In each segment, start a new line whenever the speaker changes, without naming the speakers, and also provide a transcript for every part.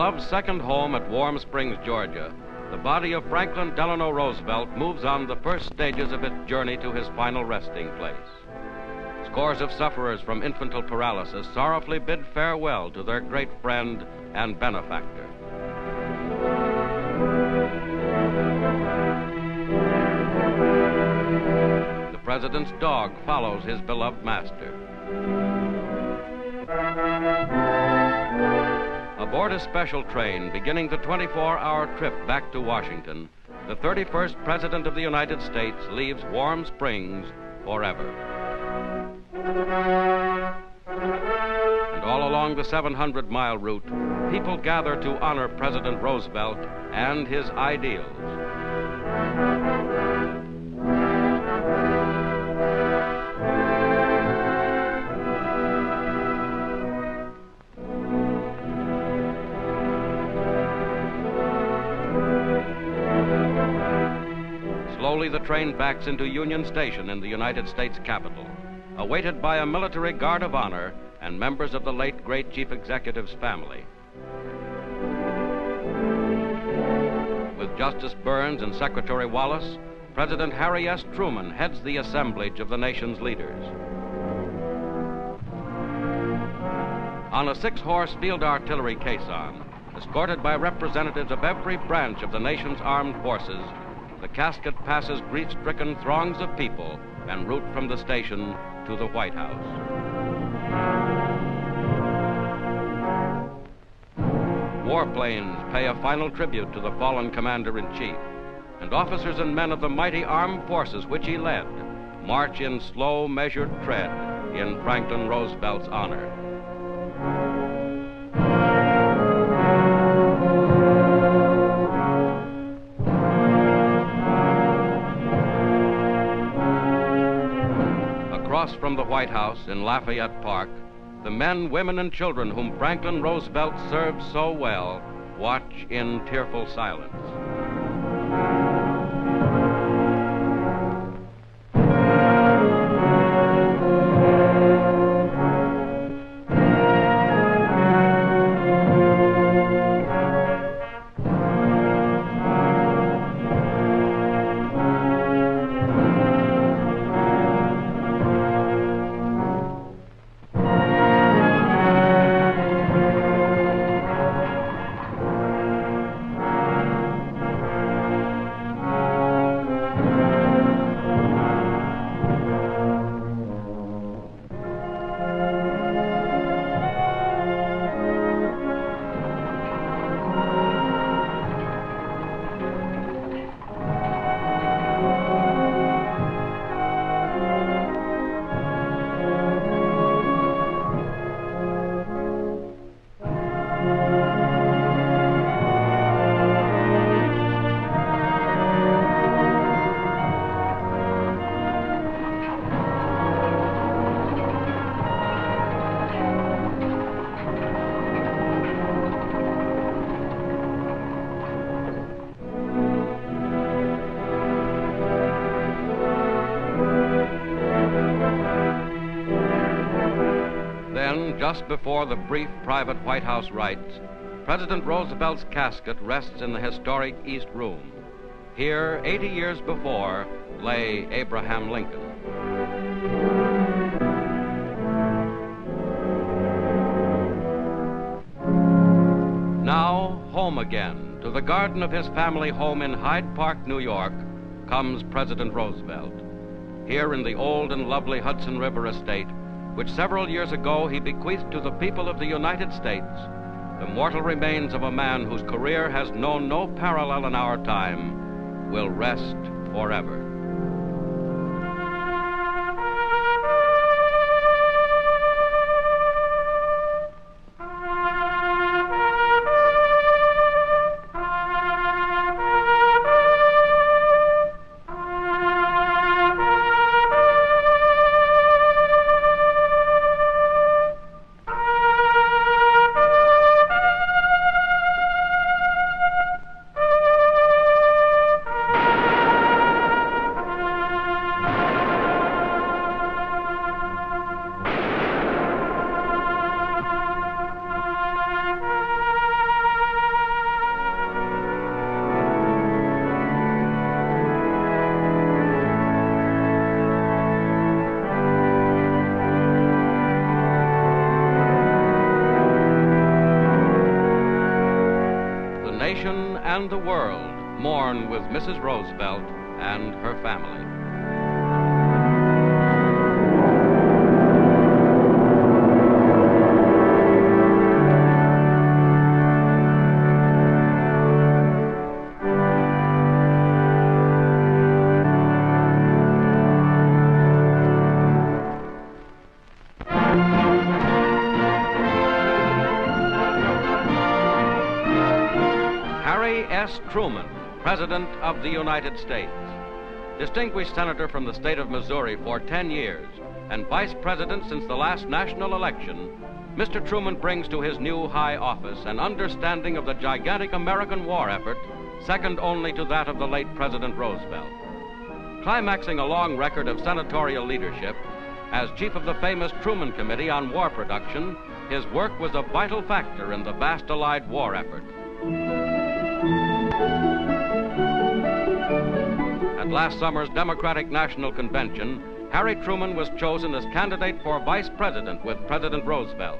beloved second home at Warm Springs, Georgia, the body of Franklin Delano Roosevelt moves on the first stages of its journey to his final resting place. Scores of sufferers from infantile paralysis sorrowfully bid farewell to their great friend and benefactor. The president's dog follows his beloved master. Aboard a special train beginning the 24-hour trip back to Washington, the 31st President of the United States leaves Warm Springs forever. And all along the 700-mile route, people gather to honor President Roosevelt and his ideals. Slowly, the train backs into Union Station in the United States Capitol, awaited by a military guard of honor and members of the late great Chief Executive's family. With Justice Byrnes and Secretary Wallace, President Harry S. Truman heads the assemblage of the nation's leaders. On a 6-horse field artillery caisson, escorted by representatives of every branch of the nation's armed forces, the casket passes grief-stricken throngs of people en route from the station to the White House. Warplanes pay a final tribute to the fallen commander-in-chief, and officers and men of the mighty armed forces which he led march in slow, measured tread in Franklin Roosevelt's honor. Across from the White House in Lafayette Park, the men, women, and children whom Franklin Roosevelt served so well watch in tearful silence. Just before the brief private White House rites, President Roosevelt's casket rests in the historic East Room. Here, 80 years before, lay Abraham Lincoln. Now, home again, to the garden of his family home in Hyde Park, New York, comes President Roosevelt. Here in the old and lovely Hudson River estate, which several years ago he bequeathed to the people of the United States, the mortal remains of a man whose career has known no parallel in our time, will rest forever. and the world mourn with Mrs. Roosevelt and her family. Truman, President of the United States. Distinguished Senator from the state of Missouri for 10 years and Vice President since the last national election, Mr. Truman brings to his new high office an understanding of the gigantic American war effort, second only to that of the late President Roosevelt. Climaxing a long record of senatorial leadership, as chief of the famous Truman Committee on War Production, his work was a vital factor in the vast Allied war effort. At last summer's Democratic National Convention, Harry Truman was chosen as candidate for vice president with President Roosevelt.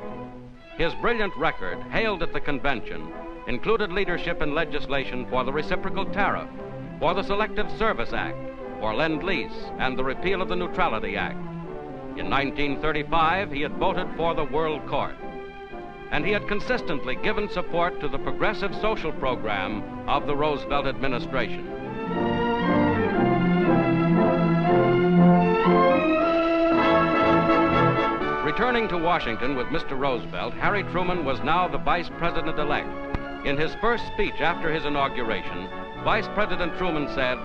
His brilliant record, hailed at the convention, included leadership in legislation for the reciprocal tariff, for the Selective Service Act, for Lend-Lease, and the repeal of the Neutrality Act. In 1935, he had voted for the World Court, and he had consistently given support to the progressive social program of the Roosevelt administration. Returning to Washington with Mr. Roosevelt, Harry Truman was now the Vice President-elect. In his first speech after his inauguration, Vice President Truman said,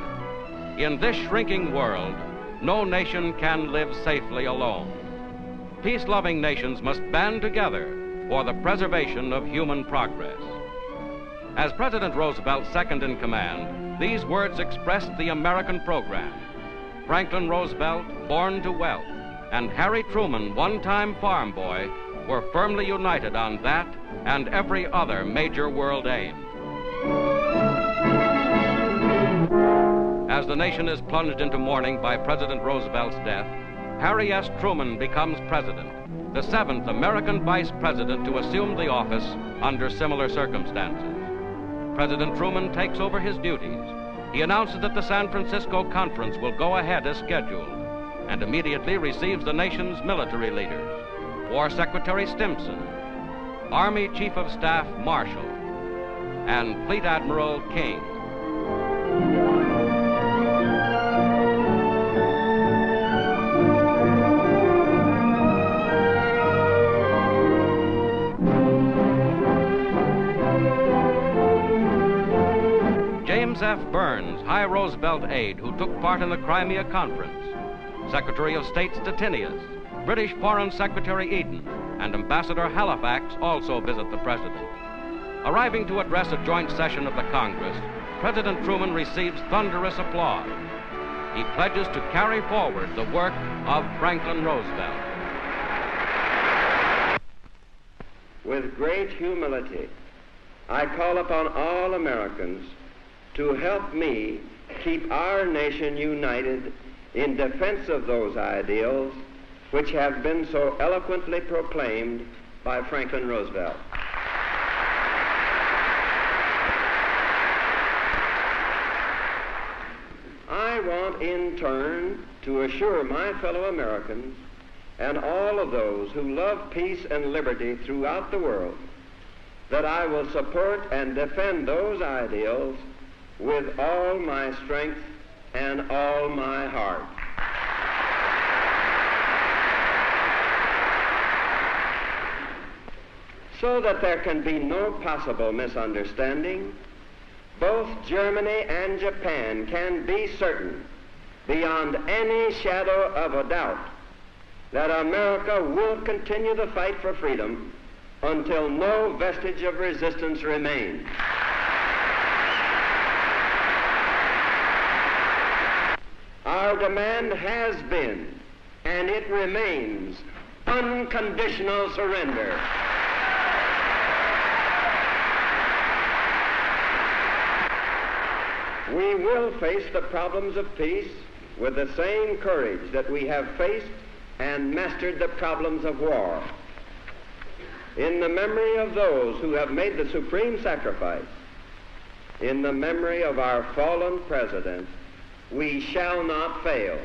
"In this shrinking world, no nation can live safely alone. Peace-loving nations must band together for the preservation of human progress." As President Roosevelt's second in command, these words expressed the American program. Franklin Roosevelt, born to wealth, and Harry Truman, one-time farm boy, were firmly united on that and every other major world aim. As the nation is plunged into mourning by President Roosevelt's death, Harry S. Truman becomes president, the seventh American vice president to assume the office under similar circumstances. President Truman takes over his duties. He announces that the San Francisco Conference will go ahead as scheduled, and immediately receives the nation's military leaders, War Secretary Stimson, Army Chief of Staff Marshall, and Fleet Admiral King. James F. Byrnes, high Roosevelt aide who took part in the Crimea Conference, Secretary of State Stettinius, British Foreign Secretary Eden, and Ambassador Halifax also visit the President. Arriving to address a joint session of the Congress, President Truman receives thunderous applause. He pledges to carry forward the work of Franklin Roosevelt.
With great humility, I call upon all Americans to help me keep our nation united in defense of those ideals which have been so eloquently proclaimed by Franklin Roosevelt. I want in turn to assure my fellow Americans and all of those who love peace and liberty throughout the world that I will support and defend those ideals with all my strength and all my heart. So that there can be no possible misunderstanding, both Germany and Japan can be certain, beyond any shadow of a doubt, that America will continue the fight for freedom until no vestige of resistance remains. Our demand has been, and it remains, unconditional surrender. We will face the problems of peace with the same courage that we have faced and mastered the problems of war. In the memory of those who have made the supreme sacrifice in the memory of our fallen president, we shall not fail.